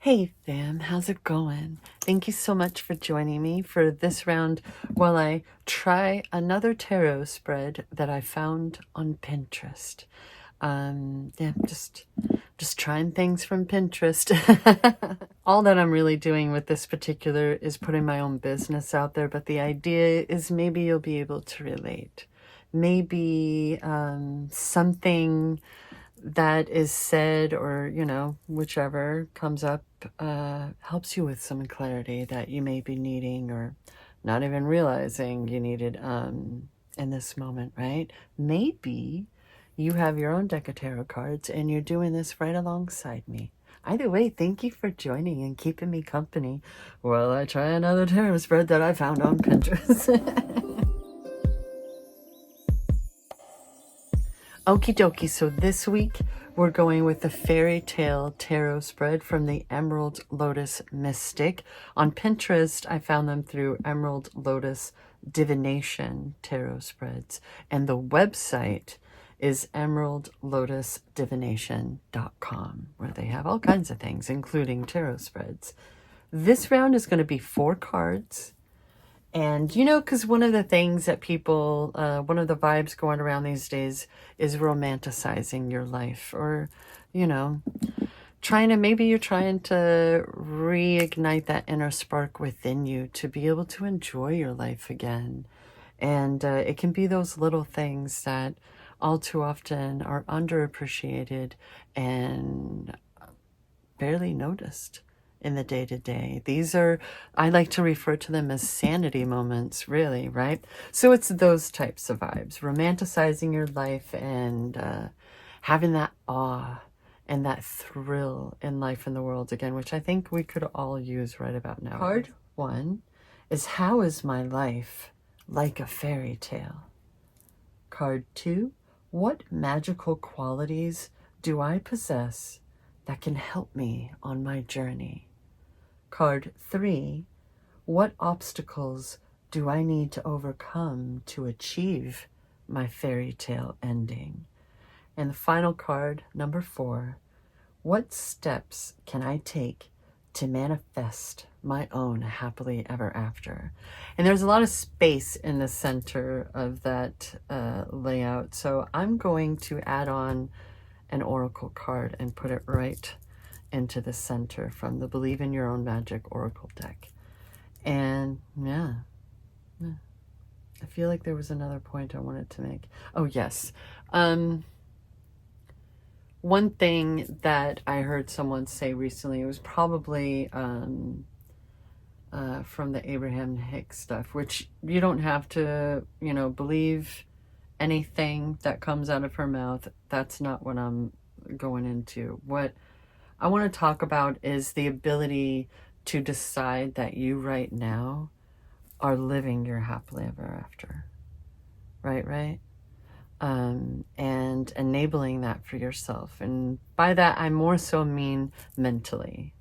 Hey fam, how's it going? Thank you so much for joining me for this round while I try another tarot spread that I found on Pinterest. Yeah, just trying things from Pinterest. All that I'm really doing with this particular is putting my own business out there, but the idea is maybe you'll be able to relate. Maybe something that is said, or whichever comes up, helps you with some clarity that you may be needing or not even realizing you needed in this moment, right? Maybe you have your own deck of tarot cards and you're doing this right alongside me. Either way, thank you for joining and keeping me company while I try another tarot spread that I found on Pinterest. Okie dokie, so this week we're going with the Fairytale tarot spread from the Emerald Lotus Mystic. On Pinterest, I found them through Emerald Lotus Divination tarot spreads. And the website is emeraldlotusdivination.com, where they have all kinds of things, including tarot spreads. This round is going to be 4 cards. And, because one of the things that people, one of the vibes going around these days is romanticizing your life, or, maybe you're trying to reignite that inner spark within you to be able to enjoy your life again. And it can be those little things that all too often are underappreciated and barely noticed in the day-to-day. These are, I like to refer to them as sanity moments, really, right? So it's those types of vibes, romanticizing your life and having that awe and that thrill in life and the world again, which I think we could all use right about now. Card 1 is, how is my life like a fairy tale? Card 2, what magical qualities do I possess that can help me on my journey? Card 3, what obstacles do I need to overcome to achieve my fairy tale ending? And the final card, number 4, what steps can I take to manifest my own happily ever after? And there's a lot of space in the center of that layout, so I'm going to add on an oracle card and put it right into the center from the Believe in Your Own Magic Oracle deck. And yeah, I feel like there was another point I wanted to make. Oh yes, one thing that I heard someone say recently, it was probably from the Abraham Hicks stuff, which you don't have to believe anything that comes out of her mouth. That's not what I'm going into. What I want to talk about is the ability to decide that you right now are living your happily ever after. Right? And enabling that for yourself. And by that, I more so mean mentally,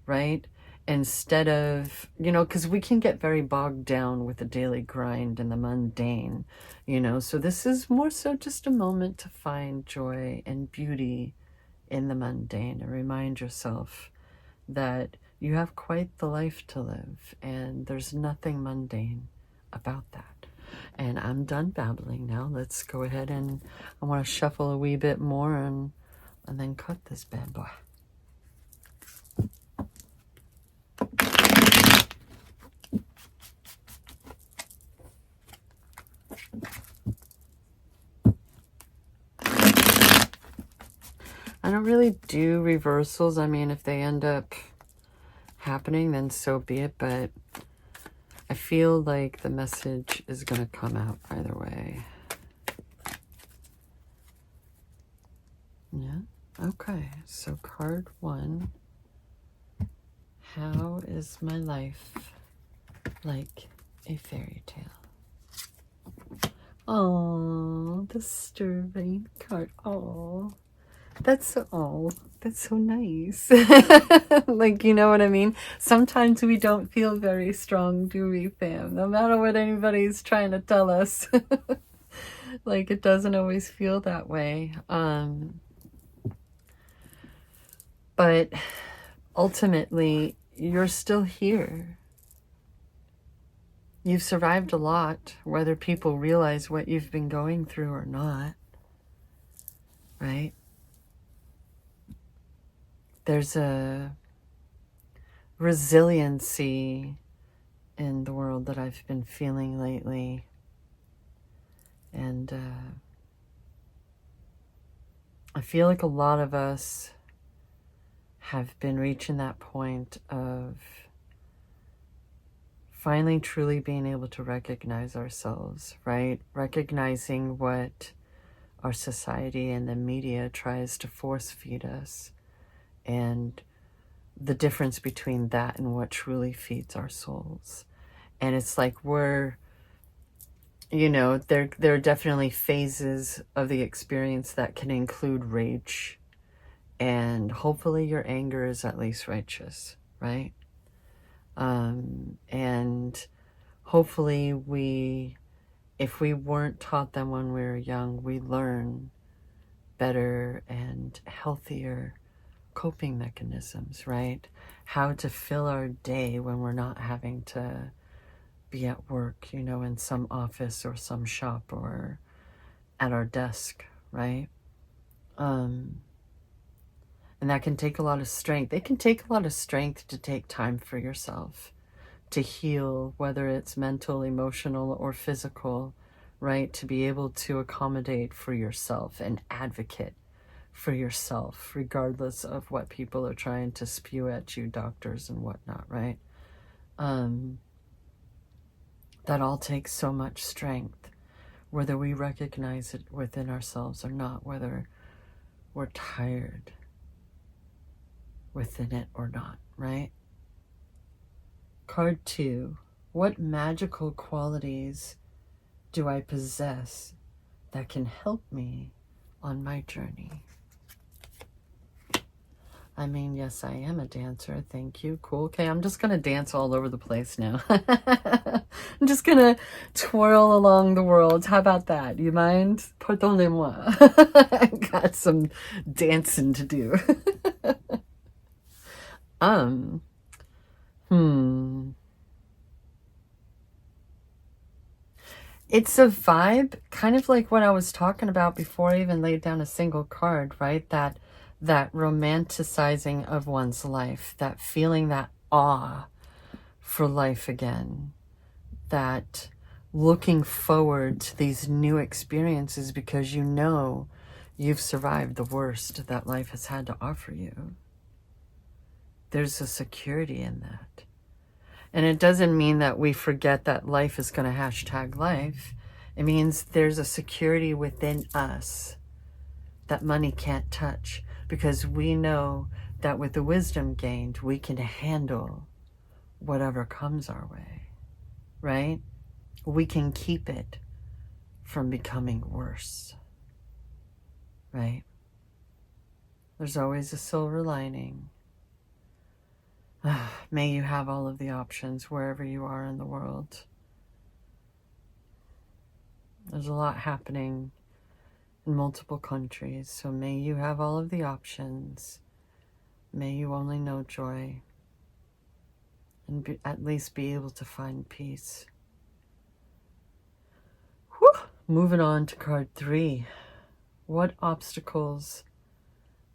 right? Instead of, because we can get very bogged down with the daily grind and the mundane, so this is more so just a moment to find joy and beauty in the mundane and remind yourself that you have quite the life to live and there's nothing mundane about that. And I'm done babbling now. Let's go ahead and I want to shuffle a wee bit more and then cut this bad boy. I don't really do reversals. I mean, if they end up happening, then so be it. But I feel like the message is going to come out either way. Yeah. Okay. So card 1. How is my life like a fairy tale? Oh, the disturbing card. Oh. That's so nice. Like, you know what I mean? Sometimes we don't feel very strong, do we, fam? No matter what anybody's trying to tell us. Like, it doesn't always feel that way. But ultimately, you're still here. You've survived a lot, whether people realize what you've been going through or not, right? There's a resiliency in the world that I've been feeling lately. And I feel like a lot of us have been reaching that point of finally truly being able to recognize ourselves, right? Recognizing what our society and the media tries to force feed us, and the difference between that and what truly feeds our souls. And it's like we're, there are definitely phases of the experience that can include rage, and hopefully your anger is at least righteous, right? And hopefully if we weren't taught them when we were young, we learn better and healthier coping mechanisms, right? How to fill our day when we're not having to be at work, in some office or some shop or at our desk, right? And that can take a lot of strength. It can take a lot of strength to take time for yourself, to heal, whether it's mental, emotional, or physical, right? To be able to accommodate for yourself and advocate for yourself, regardless of what people are trying to spew at you, doctors and whatnot, right? That all takes so much strength, whether we recognize it within ourselves or not, whether we're tired within it or not, right? Card 2. What magical qualities do I possess that can help me on my journey? I mean, yes, I am a dancer. Thank you. Cool. Okay, I'm just going to dance all over the place now. I'm just going to twirl along the world. How about that? You mind? Pardonnez-moi. I got some dancing to do. It's a vibe, kind of like what I was talking about before I even laid down a single card, right? That romanticizing of one's life, that feeling that awe for life again, that looking forward to these new experiences because you've survived the worst that life has had to offer you. There's a security in that. And it doesn't mean that we forget that life is going to hashtag life. It means there's a security within us that money can't touch, because we know that with the wisdom gained, we can handle whatever comes our way, right? We can keep it from becoming worse, right? There's always a silver lining. May you have all of the options wherever you are in the world. There's a lot happening in multiple countries, so may you have all of the options. May you only know joy, and at least be able to find peace. Whew. Moving on to card 3. What obstacles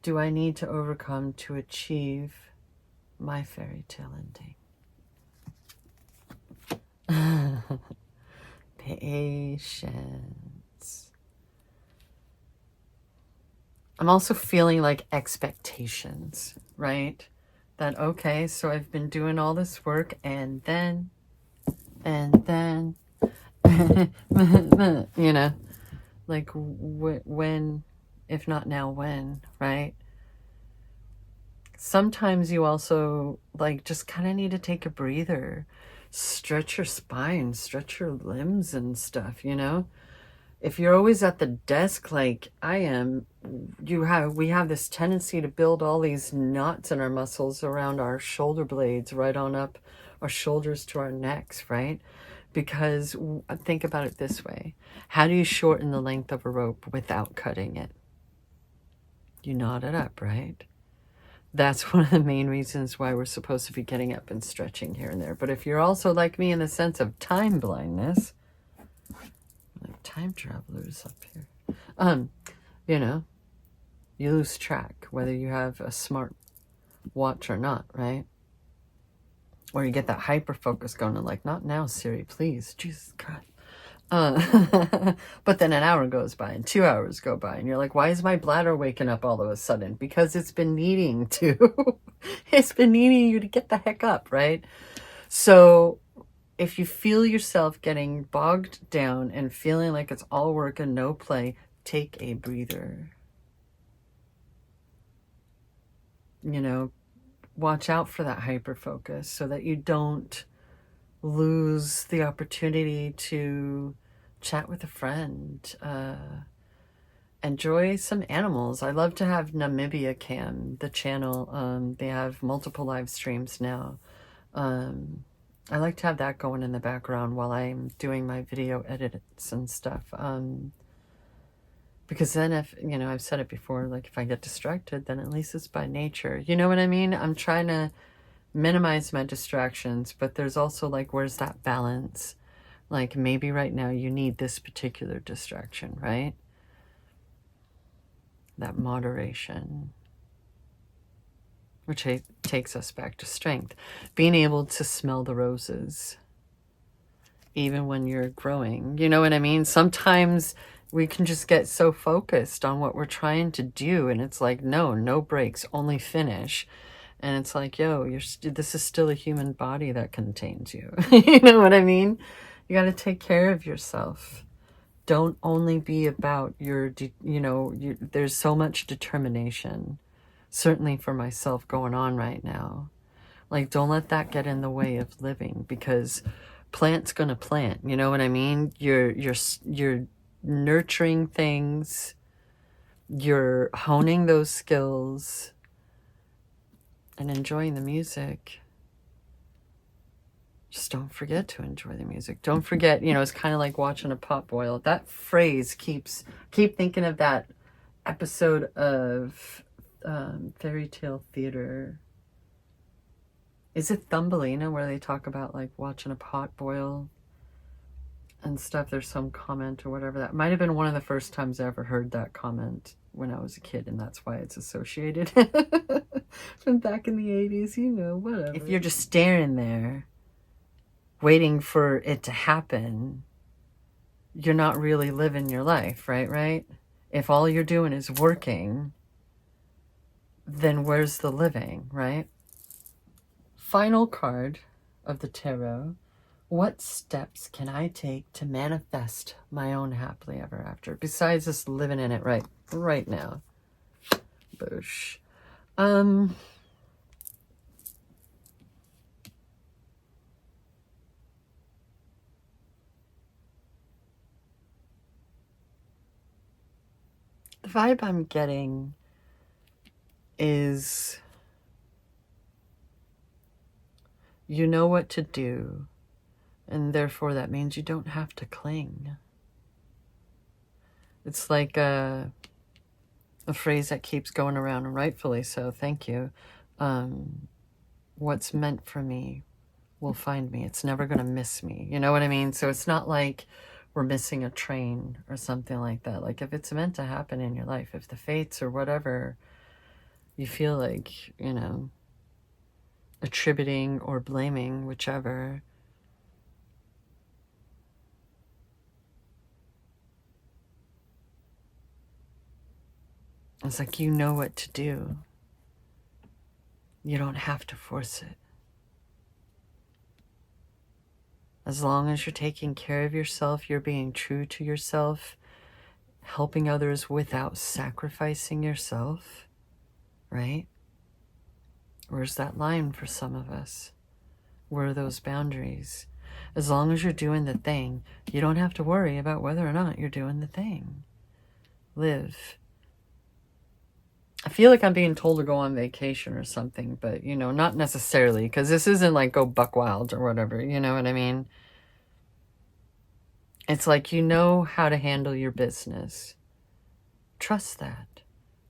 do I need to overcome to achieve my fairy tale ending? Patience. I'm also feeling like expectations, right? That, okay, so I've been doing all this work and then, like when, if not now, when, right? Sometimes you also just kind of need to take a breather, stretch your spine, stretch your limbs and stuff, If you're always at the desk like I am, we have this tendency to build all these knots in our muscles around our shoulder blades, right on up our shoulders to our necks, right? Because think about it this way. How do you shorten the length of a rope without cutting it? You knot it up, right? That's one of the main reasons why we're supposed to be getting up and stretching here and there. But if you're also like me in the sense of time blindness, like time travelers up here, you know, you lose track whether you have a smart watch or not, right? Or you get that hyper focus going and like, not now, Siri, please, Jesus Christ. But then an hour goes by and 2 hours go by and you're like, why is my bladder waking up all of a sudden? Because it's been needing to. It's been needing you to get the heck up, right? So if you feel yourself getting bogged down and feeling like it's all work and no play, take a breather. You know, watch out for that hyper focus so that you don't lose the opportunity to chat with a friend, enjoy some animals. I love to have Namibia Cam, the channel. They have multiple live streams now. I like to have that going in the background while I'm doing my video edits and stuff. Because then if, you know, I've said it before, like if I get distracted, then at least it's by nature. You know what I mean? I'm trying to minimize my distractions, but there's also like, where's that balance? Like maybe right now you need this particular distraction, right? That moderation, which takes us back to strength. Being able to smell the roses, even when you're growing. You know what I mean? Sometimes we can just get so focused on what we're trying to do, and it's like, no breaks, only finish. And it's like, yo, this is still a human body that contains you. You know what I mean? You got to take care of yourself. Don't only be about your, there's so much determination, certainly for myself going on right now. Like, don't let that get in the way of living, because plant's going to plant. You know what I mean? You're nurturing things. You're honing those skills and enjoying the music. Just don't forget to enjoy the music. Don't forget, it's kind of like watching a pot boil. That phrase keep thinking of that episode of Fairytale Theater. Is it Thumbelina, where they talk about like watching a pot boil and stuff? There's some comment or whatever. That might have been one of the first times I ever heard that comment when I was a kid, and that's why it's associated from back in the 80s, whatever. If you're just staring there waiting for it to happen, you're not really living your life, right? If all you're doing is working, then where's the living, right? Final card of the tarot. What steps can I take to manifest my own happily ever after, besides just living in it right now? Boosh. The vibe I'm getting is you know what to do, and therefore that means you don't have to cling. It's like a phrase that keeps going around, and rightfully so, thank you. What's meant for me will find me. It's never going to miss me. You know what I mean? So it's not like we're missing a train or something like that. Like if it's meant to happen in your life, if the fates or whatever you feel like, attributing or blaming, whichever, it's like you know what to do. You don't have to force it. As long as you're taking care of yourself, you're being true to yourself, helping others without sacrificing yourself, right? Where's that line for some of us? Where are those boundaries? As long as you're doing the thing, you don't have to worry about whether or not you're doing the thing. Live. I feel like I'm being told to go on vacation or something, but, not necessarily, because this isn't like go buck wild or whatever, you know what I mean? It's like you know how to handle your business. Trust that.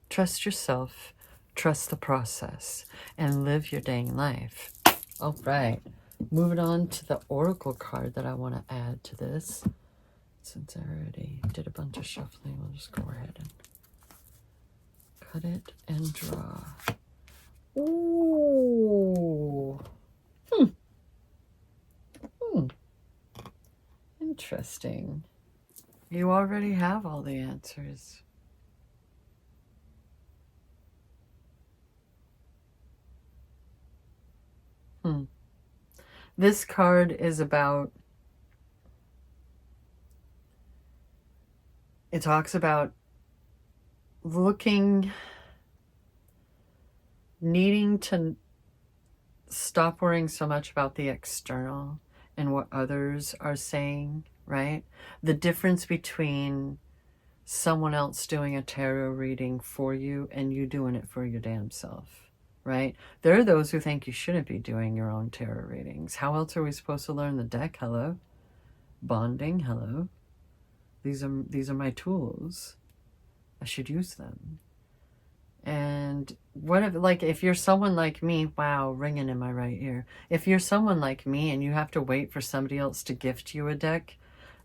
Trust yourself. Trust the process and live your dang life. All right. Moving on to the oracle card that I want to add to this. Since I already did a bunch of shuffling, we'll just go ahead and cut it and draw. Ooh. Interesting. You already have all the answers. This card is about, it talks about needing to stop worrying so much about the external and what others are saying, right? The difference between someone else doing a tarot reading for you and you doing it for your damn self, right? There are those who think you shouldn't be doing your own tarot readings. How else are we supposed to learn the deck? Hello. Bonding. Hello. These are my tools. I should use them. And what if, like, if you're someone like me, wow, ringing in my right ear. If you're someone like me and you have to wait for somebody else to gift you a deck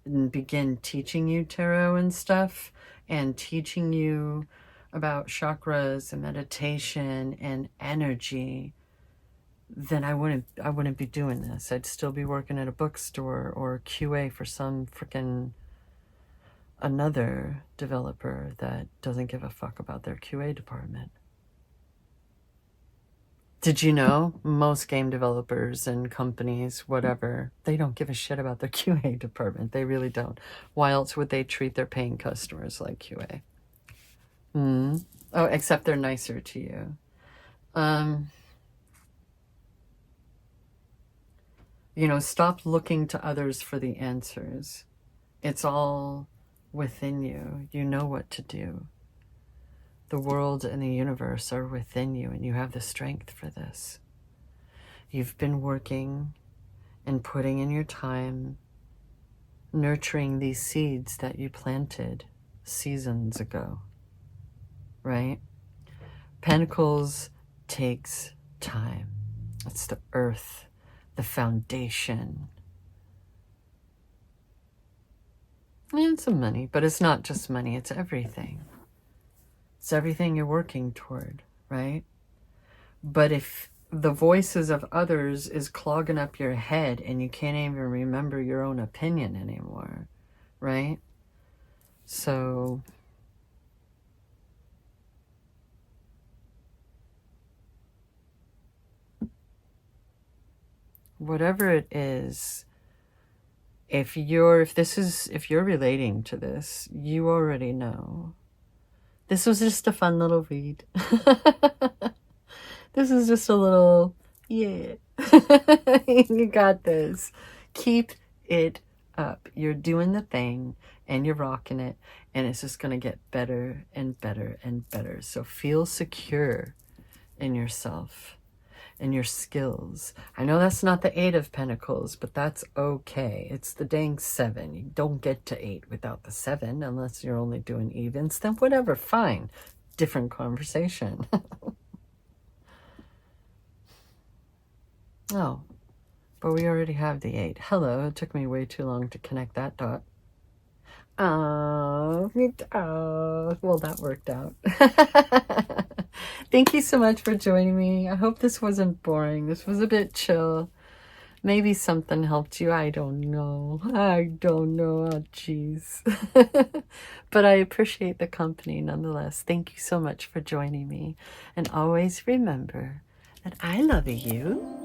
and begin teaching you tarot and stuff, and teaching you about chakras and meditation and energy, then I wouldn't be doing this. I'd still be working at a bookstore or QA for some freaking another developer that doesn't give a fuck about their QA department. Did you know most game developers and companies, whatever, they don't give a shit about their QA department. They really don't. Why else would they treat their paying customers like QA? Oh, except they're nicer to you. You know, stop looking to others for the answers. It's all within you. You know what to do. The world and the universe are within you, and you have the strength for this. You've been working and putting in your time, nurturing these seeds that you planted seasons ago, right? Pentacles takes time. It's the earth, the foundation. And some money, but it's not just money, it's everything. It's everything you're working toward, right? But if the voices of others is clogging up your head and you can't even remember your own opinion anymore, right? So whatever it is, if you're relating to this, you already know. This was just a fun little read. This is just a little, yeah. You got this. Keep it up. You're doing the thing and you're rocking it, and it's just going to get better and better and better. So feel secure in yourself and your skills. I know that's not the 8 of Pentacles, but that's okay. It's the dang 7. You don't get to 8 without the 7 unless you're only doing evens. Then whatever, fine. Different conversation. Oh, but we already have the 8. Hello, it took me way too long to connect that dot. Oh, well, that worked out. Thank you so much for joining me. I hope this wasn't boring. This was a bit chill. Maybe something helped you. I don't know. Oh, jeez. But I appreciate the company nonetheless. Thank you so much for joining me. And always remember that I love you.